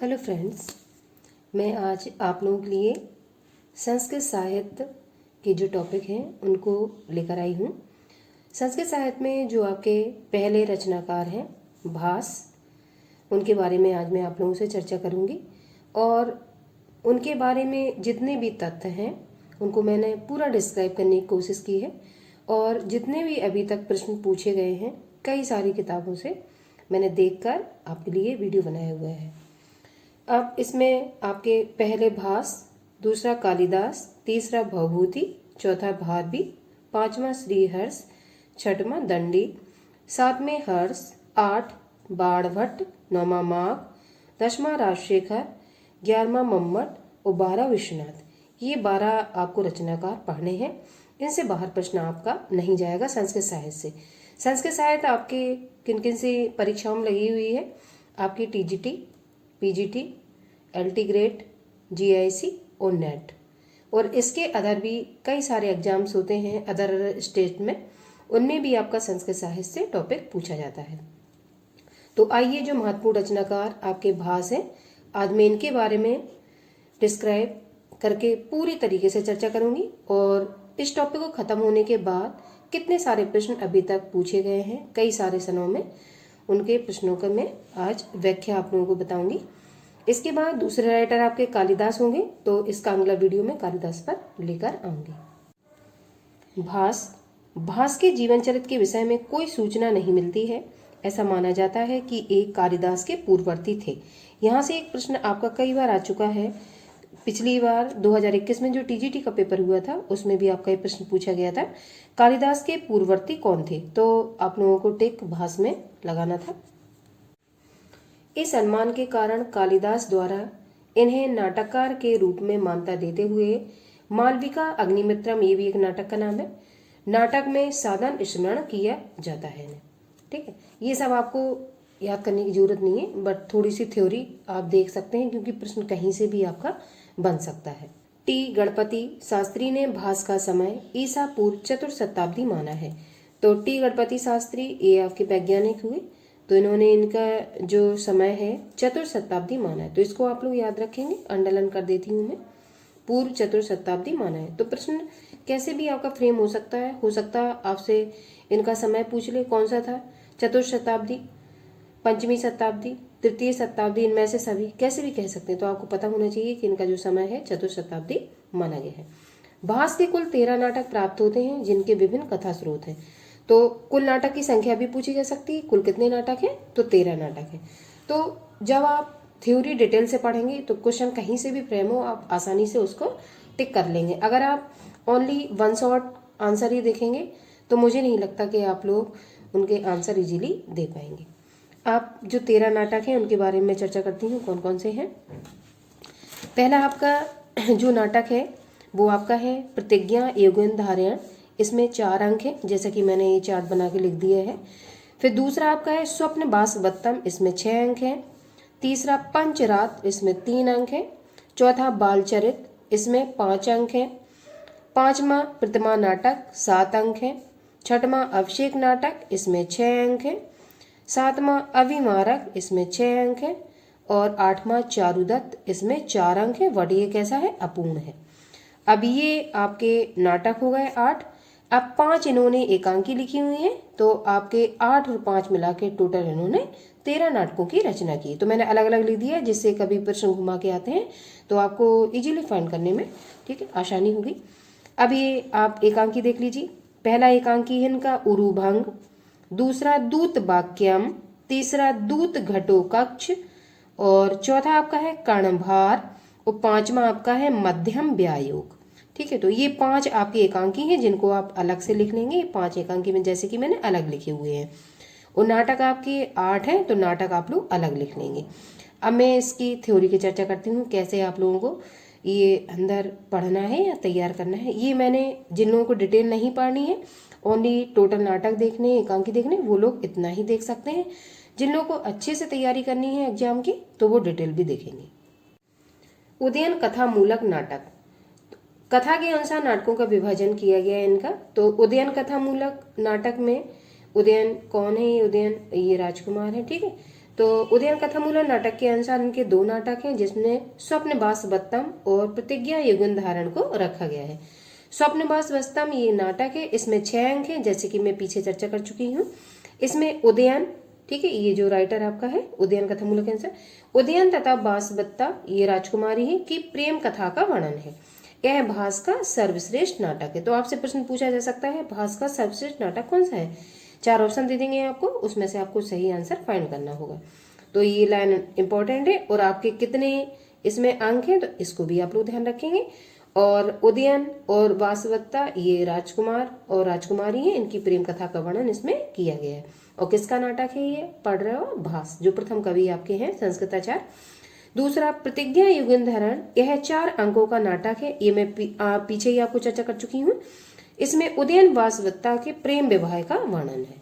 Hello friends, मैं आज आप लोगों के लिए संस्कृत साहित्य के जो टॉपिक हैं उनको लेकर आई हूँ। संस्कृत साहित्य में जो आपके पहले रचनाकार हैं भास, उनके बारे में आज मैं आप लोगों से चर्चा करूँगी और उनके बारे में जितने भी तथ्य हैं उनको मैंने पूरा डिस्क्राइब करने की कोशिश की है। और जितने भी अभी तक प्रश्न पूछे गए हैं कई सारी किताबों से मैंने देखकर आपके लिए वीडियो बनाया हुआ है। अब इसमें आपके पहले भास, दूसरा कालिदास, तीसरा भवभूति, चौथा भारवी, पांचवा श्रीहर्ष, छठवां दंडी, सातवें हर्ष, 8 बाणभट्ट, 9वां माघ, 10वां राजशेखर, 11वां मम्मट और 12 विश्वनाथ। ये 12 आपको रचनाकार पढ़ने हैं। इनसे बाहर प्रश्न आपका नहीं जाएगा संस्कृत साहित्य से। संस्कृत साहित्य आपके किन किन से परीक्षाओं में लगी हुई है? आपकी TGT, PGT, LT grade, GIC और नेट। और इसके अदर भी कई सारे एग्जाम्स होते हैं अदर स्टेट में, उनमें भी आपका संस्कृत साहित्य से टॉपिक पूछा जाता है। तो आइए, जो महत्वपूर्ण रचनाकार आपके भास हैं, आज मैं इनके बारे में डिस्क्राइब करके पूरी तरीके से चर्चा करूंगी। और इस टॉपिक को खत्म होने के बाद कितने सारे प्रश्न अभी तक पूछे गए हैं कई सारे सनों में, उनके प्रश्नों का मैं आज व्याख्या आप लोगों को बताऊंगी। इसके बाद दूसरे राइटर आपके कालिदास होंगे, तो इसका अगला वीडियो में कालिदास पर लेकर आऊंगी। भास के जीवन चरित्र के विषय में कोई सूचना नहीं मिलती है। ऐसा माना जाता है कि एक कालिदास के पूर्ववर्ती थे। यहाँ से एक प्रश्न आपका कई बार आ चुका है। पिछली बार 2021 में जो टीजीटी का पेपर हुआ था उसमें भी आपका ये प्रश्न पूछा गया था, कालिदास के पूर्ववर्ती कौन थे? तो आप लोगों को टिक भास में लगाना था। इस सम्मान के कारण कालिदास द्वारा इन्हें नाटककार के रूप में मान्यता देते हुए मालविका अग्निमित्रम, ये भी एक नाटक का नाम है, नाटक में साधन स्मरण किया जाता है। ठीक है, ये सब आपको याद करने की जरूरत नहीं है, बट थोड़ी सी थ्योरी आप देख सकते हैं क्योंकि प्रश्न कहीं से भी आपका बन सकता है। टी गणपति शास्त्री ने भास का समय ईसा पूर्व 4th शताब्दी माना है। तो टी गणपति शास्त्री ये आपके वैज्ञानिक हुए, तो इन्होंने इनका जो समय है 4th शताब्दी माना है। तो इसको आप लोग याद रखेंगे, अंडरलाइन कर देती हूँ मैं, पूर्व 4th शताब्दी माना है। तो प्रश्न कैसे भी आपका फ्रेम हो सकता है आपसे इनका समय पूछ ले, कौन सा था, 4th शताब्दी, 5वीं शताब्दी, 3य शताब्दी, इनमें से सभी, कैसे भी कह सकते हैं। तो आपको पता होना चाहिए कि इनका जो समय है 4th शताब्दी माना गया है। भास के कुल 13 नाटक प्राप्त होते हैं जिनके विभिन्न कथा स्रोत हैं। तो कुल नाटक की संख्या भी पूछी जा सकती है, कुल कितने नाटक हैं? तो 13 नाटक है। तो जब आप थ्योरी डिटेल से पढ़ेंगे तो क्वेश्चन कहीं से भी फ्रेम हो, आप आसानी से उसको टिक कर लेंगे। अगर आप ओनली वन शॉट आंसर ही देखेंगे तो मुझे नहीं लगता कि आप लोग उनके आंसर इजीली दे पाएंगे। आप जो 13 नाटक हैं उनके बारे में चर्चा करती हूँ, कौन कौन से हैं। पहला आपका जो नाटक है वो आपका है प्रतिज्ञा योगेन धारण। इसमें 4 अंक हैं, जैसा कि मैंने ये चार्ट बना के लिख दिया है। फिर दूसरा आपका है स्वप्न बासवत्तम, इसमें 6 अंक हैं। तीसरा पंचरात, इसमें 3 अंक हैं। चौथा बालचरित, इसमें 5 अंक हैं। 5वां प्रतिमा नाटक, 7 अंक हैं। 6वां अभिषेक नाटक, इसमें 6 अंक हैं। 7वां अभिमारक, इसमें 6 अंक हैं। और 8वां चारुदत्त, इसमें 4 अंक हैं। वर्ड ये कैसा है? अपूर्ण है। अब ये आपके नाटक हो गए 8। अब 5 इन्होंने एकांकी लिखी हुई है, तो आपके 8 और 5 मिला के टोटल इन्होंने 13 नाटकों की रचना की। तो मैंने अलग अलग लिख दिया जिससे कभी प्रश्न घुमा के आते हैं तो आपको इजीली फाइंड करने में, ठीक है, आसानी होगी। अब ये आप एकांकी देख लीजिए। पहला एकांकी है इनका उरुभंग, दूसरा दूत वाक्यम, तीसरा दूत घटोकक्ष, और चौथा आपका है कर्णभार, और 5वां आपका है मध्यम व्यायोग। ठीक है, तो ये 5 आपकी एकांकी हैं जिनको आप अलग से लिख लेंगे। 5 एकांकी में जैसे कि मैंने अलग लिखे हुए हैं। और नाटक आपके 8 हैं, तो नाटक आप लोग अलग लिख लेंगे। अब मैं इसकी थ्योरी की चर्चा करती हूँ, कैसे आप लोगों को ये अंदर पढ़ना है या तैयार करना है। ये मैंने जिन लोगों को डिटेल नहीं पढ़नी है, ओनली टोटल नाटक देखने, एकांकी देखने, वो लोग इतना ही देख सकते हैं। जिन लोगों को अच्छे से तैयारी करनी है एग्जाम की, तो वो डिटेल भी देखेंगे। उदयन कथा मूलक नाटक, कथा के अनुसार नाटकों का विभाजन किया गया है इनका। तो उदयन कथा मूलक नाटक में उदयन कौन है? ये उदयन ये राजकुमार है, ठीक है। तो उदयन कथामूलक नाटक के अनुसार इनके दो नाटक हैं, जिसमें स्वप्नवास वत्तम और प्रतिज्ञा युगन धारण को रखा गया है। स्वप्नवास वत्तम ये नाटक है, इसमें 6 अंक हैं, जैसे कि मैं पीछे चर्चा कर चुकी हूँ। इसमें उदयन, ठीक है, ये जो राइटर आपका है उदयन कथामूलक के अनुसार, उदयन तथा बासवत्ता ये राजकुमारी है की प्रेम कथा का वर्णन है। यह भास का सर्वश्रेष्ठ नाटक है। तो आपसे प्रश्न पूछा जा सकता है भास का सर्वश्रेष्ठ नाटक कौन सा है। 4 ऑप्शन दे देंगे आपको, उसमें से आपको सही आंसर फाइंड करना होगा। तो ये लाइन इंपॉर्टेंट है। और आपके कितने इसमें अंक हैं तो इसको भी आप लोग ध्यान रखेंगे। और उदयन और वासवत्ता ये राजकुमार और राजकुमारी है, इनकी प्रेम कथा का वर्णन इसमें किया गया है। और किसका नाटक है ये पढ़ रहे हो, भास, जो प्रथम कवि आपके हैं संस्कृताचार्य। दूसरा प्रतिज्ञा युगन धरण, यह 4 अंकों का नाटक है। ये मैं पीछे ही आपको चर्चा कर चुकी हूँ। इसमें उदयन वासवत्ता के प्रेम विवाह का वर्णन है।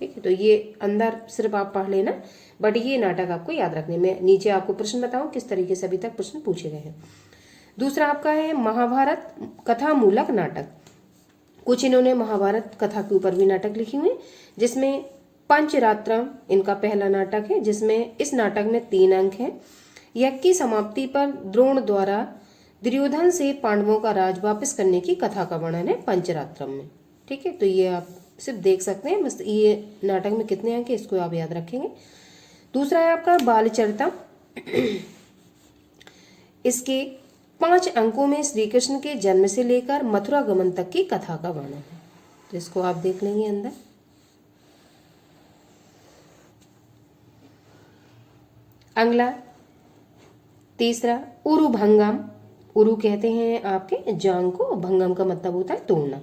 ठीक है, तो ये अंदर सिर्फ आप पढ़ लेना, बट ये नाटक आपको याद रखने में। नीचे आपको प्रश्न बताऊं किस तरीके से अभी तक प्रश्न पूछे गए हैं। दूसरा आपका है महाभारत कथा मूलक नाटक। कुछ इन्होंने महाभारत कथा के ऊपर भी नाटक लिखे हुए, जिसमें पंचरात्रम इनका पहला नाटक है, जिसमें इस नाटक में 3 अंक हैं। यज्ञ की समाप्ति पर द्रोण द्वारा दुर्योधन से पांडवों का राज वापस करने की कथा का वर्णन है पंचरात्रम में। ठीक है, तो ये आप सिर्फ देख सकते हैं, बस ये नाटक में कितने अंक है इसको आप याद रखेंगे। दूसरा है आपका बालचरितम। इसके 5 अंकों में श्री कृष्ण के जन्म से लेकर मथुरा गमन तक की कथा का वर्णन है, तो इसको आप देख लेंगे अंदर। अगला तीसरा उरुभंगम। उरु कहते हैं आपके जांग को, भंगम का मतलब होता है तोड़ना।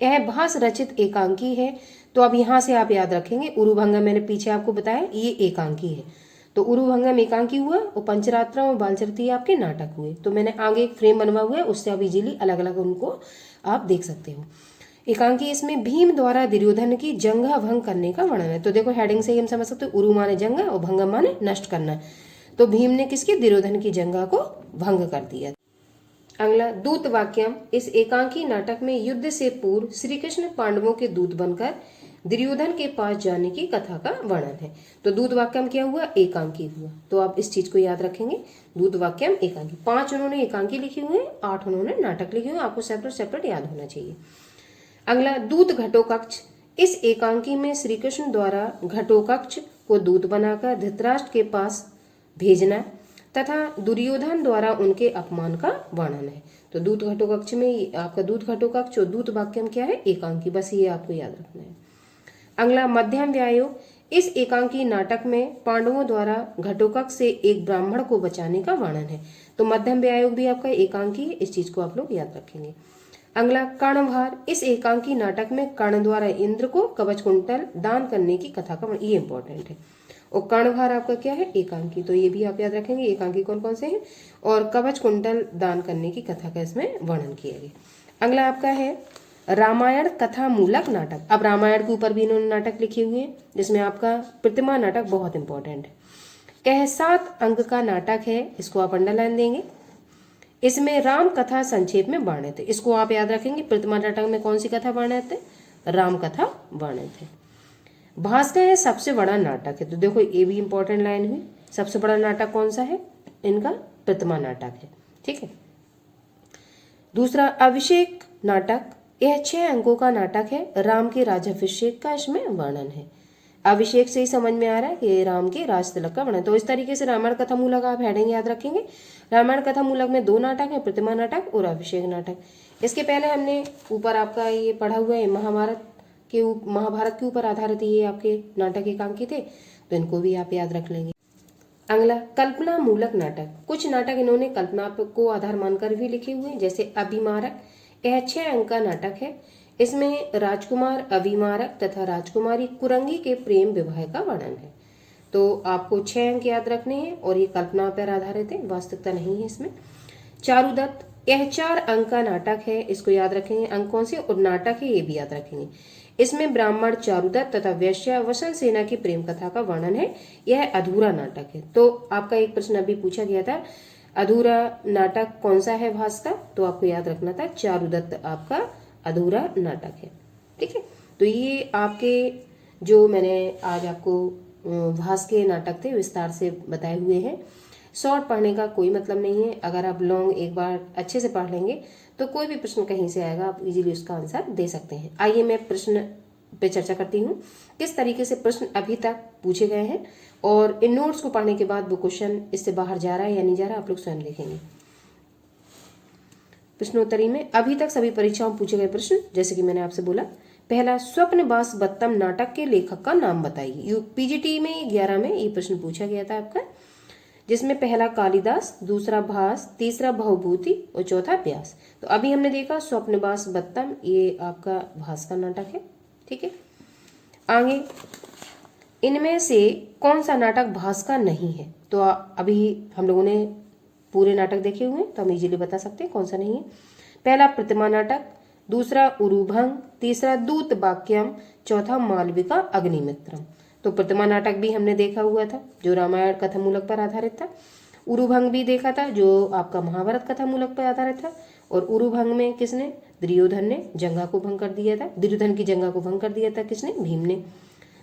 यह भास रचित एकांकी है। तो अब यहाँ से आप याद रखेंगे उरुभंगम, मैंने पीछे आपको बताया ये एकांकी है। तो उरुभंगम एकांकी हुआ और पंचरात्रम और बालचरित आपके नाटक हुए। तो मैंने आगे एक फ्रेम बनवा हुआ है, उससे आप इजीली अलग अलग उनको आप देख सकते हो। एकांकी इसमें भीम द्वारा दुर्योधन की जंगा भंग करने का वर्णन है। तो देखो हेडिंग से ही हम समझ सकते हो, उरु माने जंगा और भंगम माने नष्ट करना। तो भीम ने किसकी, दुर्योधन की जंगा को भंग कर दिया। अगला दूत वाक्यम। इस एकांकी नाटक में युद्ध से पूर्व श्री कृष्ण पांडवों के दूत बनकर दुर्योधन के पास जाने की कथा का वर्णन है। तो दूत वाक्यम क्या हुआ, एकांकी हुआ। तो आप इस चीज को याद रखेंगे, दूत वाक्यम एकांकी। 5 उन्होंने एकांकी लिखी हुए, 8 उन्होंने नाटक लिखे हुए, आपको सेपरेट सेपरेट याद होना चाहिए। अगला दूत घटोकक्ष। इस एकांकी में श्री कृष्ण द्वारा घटोकक्ष को दूत बनाकर धृतराष्ट्र के पास भेजना तथा दुर्योधन द्वारा उनके अपमान का वर्णन है। तो दूत घटोकक्ष में आपका दूत घटोकक्ष और दूत वाक्यम क्या है, एकांकी। बस ये आपको याद रखना है। अगला मध्यम व्यायोग। इस एकांकी नाटक में पांडवों द्वारा घटोकक्ष से एक ब्राह्मण को बचाने का वर्णन है। तो मध्यम व्यायोग भी आपका एकांकी है, इस चीज को आप लोग याद रखेंगे। अगला कर्णभार। इस एकांकी नाटक में कर्ण द्वारा इंद्र को कवच कुंडल दान करने की कथा का वर्णन, ये इंपॉर्टेंट है। और कर्णभार आपका क्या है, एकांकी। तो ये भी आप याद रखेंगे, एकांकी कौन कौन से हैं। और कवच कुंडल दान करने की कथा का इसमें वर्णन किया गया। अगला आपका है रामायण कथा मूलक नाटक। अब रामायण के ऊपर भी इन्होंने नाटक लिखे हुए हैं, जिसमें आपका प्रतिमा नाटक बहुत इंपॉर्टेंट है। यह 7 अंक का नाटक है, इसको आप अंडरलाइन देंगे। इसमें राम कथा संक्षेप में वर्णित है, इसको आप याद रखेंगे। प्रतिमा नाटक में कौन सी कथा वर्णित है, राम कथा वर्णित है। भास का है सबसे बड़ा नाटक है। तो देखो ये भी इंपॉर्टेंट लाइन हुई, सबसे बड़ा नाटक कौन सा है, इनका प्रतिमा नाटक है। ठीक है। दूसरा अभिषेक नाटक। यह 6 अंकों का नाटक है, राम के राजाभिषेक का इसमें वर्णन है। अभिषेक से ही समझ में आ रहा है कि राम के राज तिलक का वर्णन। तो इस तरीके से रामायण कथा मूलक आप हेडिंग याद रखेंगे। रामायण कथा मूलक में 2 नाटक है, प्रतिमा नाटक और अभिषेक नाटक। इसके पहले हमने ऊपर आपका ये पढ़ा हुआ है महाभारत के ऊपर आधारित ये आपके नाटक एकांकी थे, तो इनको भी आप याद रख लेंगे। अगला कल्पना मूलक नाटक। कुछ नाटक इन्होंने कल्पना को आधार मानकर भी लिखे हुए हैं, जैसे अभिमारक। यह 6 अंक का नाटक है। इसमें राजकुमार अभिमारक तथा राजकुमारी कुरंगी के प्रेम विवाह का वर्णन है। तो आपको 6 अंक याद रखने हैं और ये कल्पना पर आधारित है, वास्तविकता नहीं है इसमें। चारुदत्त। यह 4 अंक का नाटक है, इसको याद रखेंगे। अंक कौन से और नाटक है ये भी याद रखेंगे। इसमें ब्राह्मण चारुदत्त तथा वैश्या वसंत सेना की प्रेम कथा का वर्णन है। यह अधूरा नाटक है। तो आपका एक प्रश्न अभी पूछा गया था, अधूरा नाटक कौन सा है भास का, तो आपको याद रखना था चारुदत्त आपका अधूरा नाटक है। ठीक है। तो ये आपके जो मैंने आज आपको भास के नाटक थे विस्तार से बताए हुए हैं। शॉर्ट पढ़ने का कोई मतलब नहीं है, अगर आप लॉन्ग एक बार अच्छे से पढ़ लेंगे तो कोई भी प्रश्न कहीं से आएगा, आप इजीली उसका आंसर दे सकते हैं। आइए मैं प्रश्न पे चर्चा करती हूँ, किस तरीके से प्रश्न अभी तक पूछे गए हैं और इन नोट्स को पढ़ने के बाद वो क्वेश्चन इससे बाहर जा रहा है या नहीं जा रहा, आप लोग स्वयं देखेंगे। प्रश्नोत्तरी में अभी तक सभी परीक्षाओं में पूछे गए प्रश्न, जैसे कि मैंने आपसे बोला, पहला, स्वप्नवास बत्तम नाटक के लेखक का नाम बताइए। पीजीटी में 11 में ये प्रश्न पूछा गया था आपका, जिसमें पहला कालिदास, दूसरा भास, तीसरा भवभूति और चौथा व्यास। तो अभी हमने देखा स्वप्नवास बत्तम, ये आपका भास का नाटक है, ठीक है। आगे, इनमें से कौन सा नाटक भास का नहीं है? तो अभी हम लोगों ने पूरे नाटक देखे हुए हैं तो हम इजीली बता सकते हैं कौन सा नहीं है। पहला प्रतिमा नाटक, दूसरा उरुभंग, तीसरा दूत वाक्यम, चौथा मालविका अग्निमित्रम। तो प्रतिमा नाटक भी हमने देखा हुआ था जो रामायण कथामूलक पर आधारित था। उरुभंग भी देखा था जो आपका महाभारत कथामूलक पर आधारित था। और उरुभंग में किसने? दुर्योधन ने जंगा को भंग कर दिया था, दुर्योधन की जंगा को भंग कर दिया था किसने? भीम ने।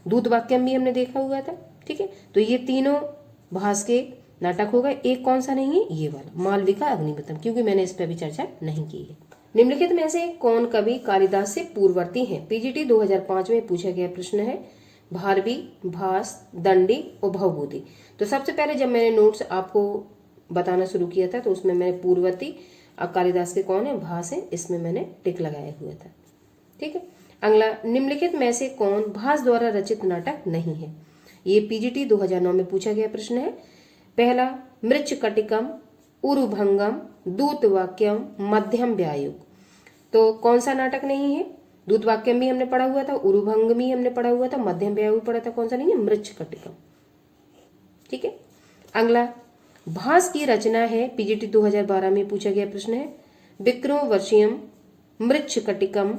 दूत वाक्यम भी हमने देखा हुआ था, ठीक है। तो ये तीनों भास के नाटक हो गए। एक कौन सा नहीं है? ये वाला मालविका अग्निमित्रम, क्योंकि मैंने इस पर अभी चर्चा नहीं की है। निम्नलिखित में से कौन कवि कालिदास से पूर्ववर्ती हैं? पीजीटी 2005 में पूछा गया प्रश्न है। भारवी, भास, दंडी और भवभूति। तो सबसे पहले जब मैंने नोट्स आपको बताना शुरू किया था तो उसमें मैंने पूर्ववर्ती कालिदास के कौन है? भास है, इसमें मैंने टिक लगाया हुआ था, ठीक है। अगला, निम्नलिखित में से कौन भास द्वारा रचित नाटक नहीं है? ये पीजीटी 2009 में पूछा गया प्रश्न है। पहला, मृच्छकटिकम, उरुभंगम, दूतवाक्यम, मध्यम व्यायुग। तो कौन सा नाटक नहीं है? दूतवाक्यम भी हमने पढ़ा हुआ था, उरुभंग भी हमने पढ़ा हुआ था, मध्यम व्यायुग पढ़ा था, कौन सा नहीं है? मृच्छकटिकम, ठीक है। अगला, भास की रचना है, पीजीटी 2012 में पूछा गया प्रश्न है। विक्रमोर्वशीयम, मृच्छकटिकम,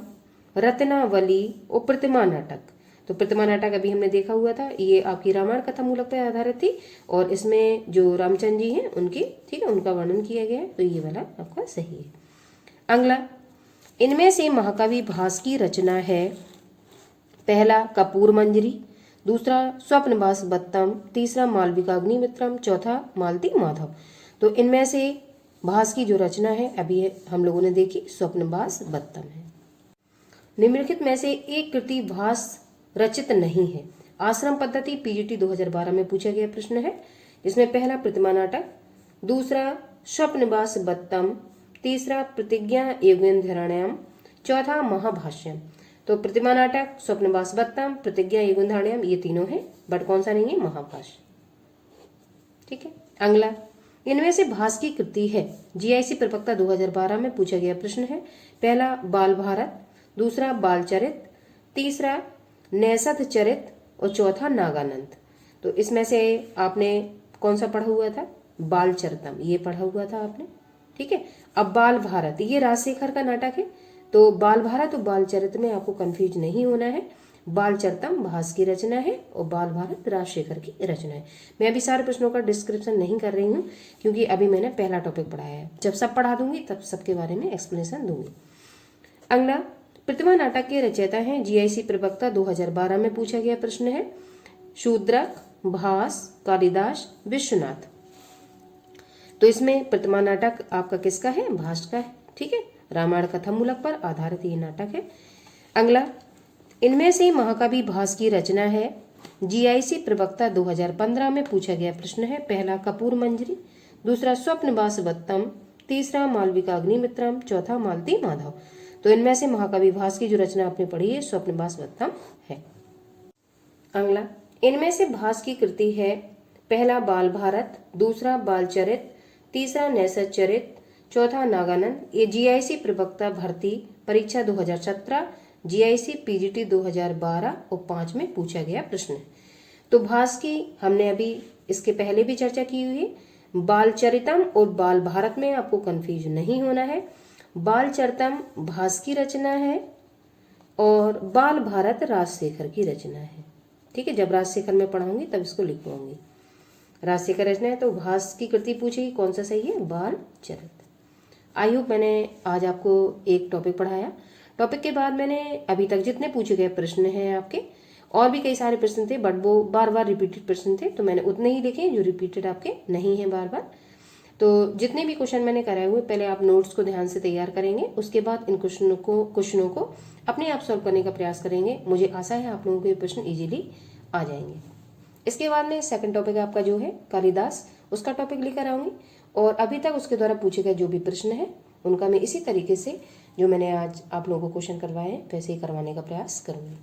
रत्नावली और प्रतिमा नाटक। तो प्रतिमा नाटक अभी हमने देखा हुआ था, ये आपकी रामायण कथा मूलक पर आधारित थी और इसमें जो रामचंद्र जी हैं उनकी, ठीक है, उनका वर्णन किया गया है, तो ये वाला आपका सही है। अगला, इनमें से महाकवि भास की रचना है। पहला कपूर मंजरी, दूसरा स्वप्नवास बत्तम, तीसरा मालविका अग्निमित्रम, चौथा मालती माधव। तो इनमें से भास की जो रचना है अभी हम लोगों ने देखी स्वप्नवास बत्तम है। निम्नलिखित में से एक कृति भास रचित नहीं है। आश्रम पद्धति, पीजीटी 2012 में पूछा गया प्रश्न है, जिसमें पहला प्रतिमा नाटक, दूसरा स्वप्नवास बत्तम, तीसरा प्रतिज्ञा योगेंद्राणाम, चौथा महाभाष्यम। तो प्रतिमा नाटक, स्वप्नवास बत्तम, प्रतिज्ञा योगेंद्राणाम, ये तीनों हैं, बट कौन सा नहीं है? महाभाष्य, ठीक है। अगला, इनमें से भास की कृति है। जीआईसी प्रवक्ता 2012 में पूछा गया प्रश्न है। पहला बाल भारत, दूसरा बाल चरित, तीसरा नैषध चरित और चौथा नागानंद। तो इसमें से आपने कौन सा पढ़ा हुआ था? बाल चरितम, ये पढ़ा हुआ था आपने, ठीक है। अब बाल भारत, ये राजशेखर का नाटक है, तो बाल भारत और बाल चरित में आपको कंफ्यूज नहीं होना है। बाल चरितम भास की रचना है और बाल भारत राजशेखर की रचना है। मैं अभी सारे प्रश्नों का डिस्क्रिप्शन नहीं कर रही हूँ क्योंकि अभी मैंने पहला टॉपिक पढ़ाया है, जब सब पढ़ा दूंगी तब सबके बारे में एक्सप्लेनेशन दूंगी। अगला, प्रतिमा नाटक के रचयिता हैं। जीआईसी प्रवक्ता 2012 में पूछा गया प्रश्न है। शूद्रक, भास, कालिदास, विश्वनाथ। तो इसमें प्रतिमा नाटक आपका किसका है? भास का है, ठीक है। रामायण कथामूलक पर आधारित ये नाटक है। अगला, इनमें से महाकवि भास की रचना है। जीआईसी प्रवक्ता 2015 में पूछा गया प्रश्न है। पहला कपूर मंजरी, दूसरा स्वप्नवास बत्तम, तीसरा मालविका अग्निमित्रम, चौथा मालती माधव। तो इनमें से महाकवि भास की जो रचना आपने पढ़ी है स्वप्नवास बत्तम है। अगला, इनमें से भास की कृति है। पहला बाल भारत, दूसरा बाल चरित, तीसरा नैषध चरित, चौथा नागानंद। ये जीआईसी प्रवक्ता भर्ती परीक्षा 2017, जीआईसी पीजीटी 2012 और 5 में पूछा गया प्रश्न है। तो भास की हमने अभी इसके पहले भी चर्चा की हुई है। बाल चरितम और बाल भारत में आपको कंफ्यूज नहीं होना है। बाल चरितम भास की रचना है और बाल भारत राजशेखर की रचना है, ठीक है। जब राजशेखर में पढ़ाऊंगी तब इसको लिखवाऊंगी। राजशेखर रचना है तो भास की कृति पूछेगी कौन सा सही है? बाल चरित। आई होप मैंने आज आपको एक टॉपिक पढ़ाया। टॉपिक के बाद मैंने अभी तक जितने पूछे गए प्रश्न हैं आपके और भी कई सारे प्रश्न थे, बट वो बार बार रिपीटेड प्रश्न थे, तो मैंने उतने ही लिखे जो रिपीटेड आपके नहीं हैं बार बार। तो जितने भी क्वेश्चन मैंने कराए हुए, पहले आप नोट्स को ध्यान से तैयार करेंगे, उसके बाद इन क्वेश्चनों को अपने आप सॉल्व करने का प्रयास करेंगे। मुझे आशा है आप लोगों को ये प्रश्न इजीली आ जाएंगे। इसके बाद में सेकंड टॉपिक आपका जो है कालिदास, उसका टॉपिक लेकर आऊंगी, और अभी तक उसके द्वारा पूछे गए जो भी प्रश्न है उनका मैं इसी तरीके से जो मैंने आज आप लोगों को क्वेश्चन करवाए हैं वैसे ही करवाने का प्रयास करूंगी।